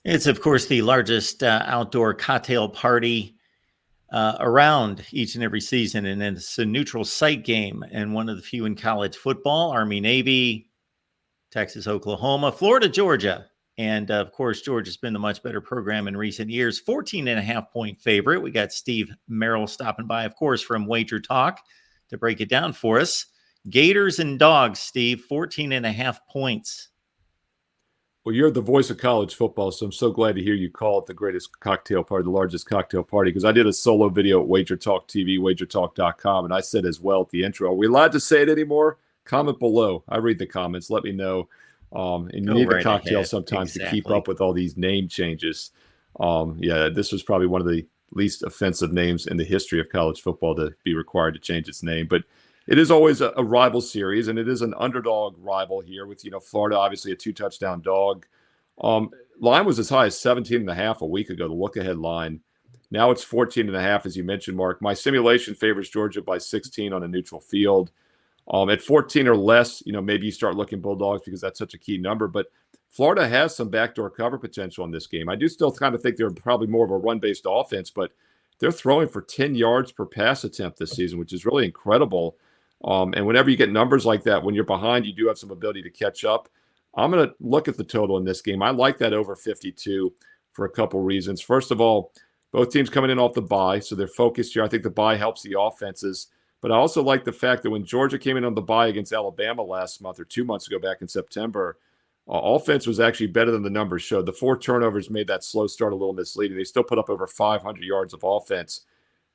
It's, of course, the largest outdoor cocktail party around each and every season. And it's a neutral site game and one of the few in college football. Army, Navy, Texas, Oklahoma, Florida, Georgia. And of course, Georgia's been the much better program in recent years. 14.5 point favorite. We got Steve Merrill stopping by, of course, from Wager Talk to break it down for us. Gators and Dogs, Steve, 14.5 points. Well, you're the voice of college football, so I'm so glad to hear you call it the greatest cocktail party, the largest cocktail party, because I did a solo video at Wager Talk TV, wagertalk.com, and I said as well at the intro, are we allowed to say it anymore? Comment below. I read the comments. Let me know. And you need a cocktail sometimes to keep up with all these name changes. Yeah, this was probably one of the least offensive names in the history of college football to be required to change its name. But it is always a rival series, and it is an underdog rival here with, Florida, obviously a 2-touchdown dog. Line was as high as 17.5 a week ago, the look-ahead line. Now it's 14.5, as you mentioned, Mark. My simulation favors Georgia by 16 on a neutral field. At 14 or less, maybe you start looking Bulldogs because that's such a key number. But Florida has some backdoor cover potential in this game. I do still kind of think they're probably more of a run-based offense, but they're throwing for 10 yards per pass attempt this season, which is really incredible. And whenever you get numbers like that, when you're behind, you do have some ability to catch up. I'm going to look at the total in this game. I like that over 52 for a couple reasons. First of all, both teams coming in off the bye, so they're focused here. I think the bye helps the offenses. But I also like the fact that when Georgia came in on the bye against Alabama last month or 2 months ago back in September, offense was actually better than the numbers showed. The 4 turnovers made that slow start a little misleading. They still put up over 500 yards of offense.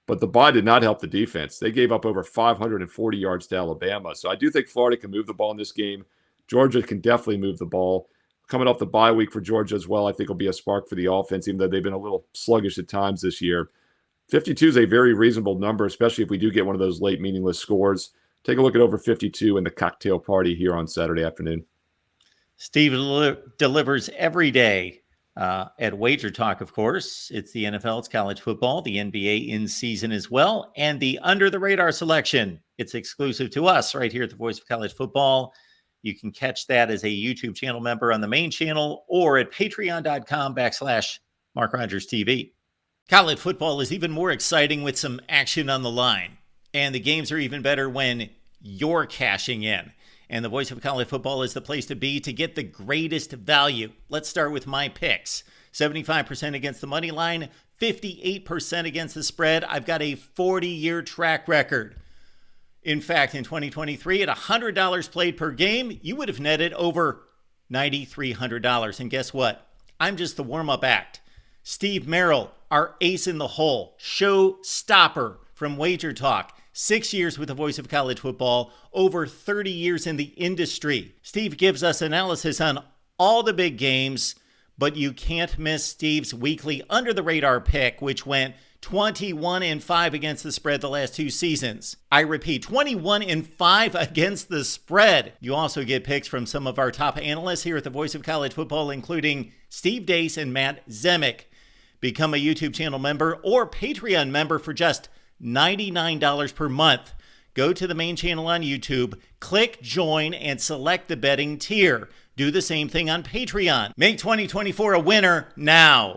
But the bye did not help the defense. They gave up over 540 yards to Alabama. So I do think Florida can move the ball in this game. Georgia can definitely move the ball. Coming off the bye week for Georgia as well, I think will be a spark for the offense, even though they've been a little sluggish at times this year. 52 is a very reasonable number, especially if we do get one of those late meaningless scores. Take a look at over 52 in the cocktail party here on Saturday afternoon. Steve delivers every day. At Wager Talk, of course, it's the NFL, it's college football, the NBA in season as well, and the Under the Radar selection. It's exclusive to us right here at the Voice of College Football. You can catch that as a YouTube channel member on the main channel or at patreon.com/Mark Rogers TV. College football is even more exciting with some action on the line, and the games are even better when you're cashing in. And the Voice of College Football is the place to be to get the greatest value. Let's start with my picks. 75% against the money line, 58% against the spread. I've got a 40-year track record. In fact, in 2023, at $100 played per game, you would have netted over $9,300. And guess what? I'm just the warm-up act. Steve Merrill, our ace in the hole, show stopper from Wager Talk. 6 years with the Voice of College Football, over 30 years in the industry. Steve gives us analysis on all the big games, but you can't miss Steve's weekly Under the Radar pick, which went 21-5 against the spread the last 2 seasons. I repeat, 21-5 against the spread. You also get picks from some of our top analysts here at the Voice of College Football, including Steve Deace and Matt Zemek. Become a YouTube channel member or Patreon member for just $99 per month. Go to the main channel on YouTube, click join, and select the betting tier. Do the same thing on Patreon. Make 2024 a winner now.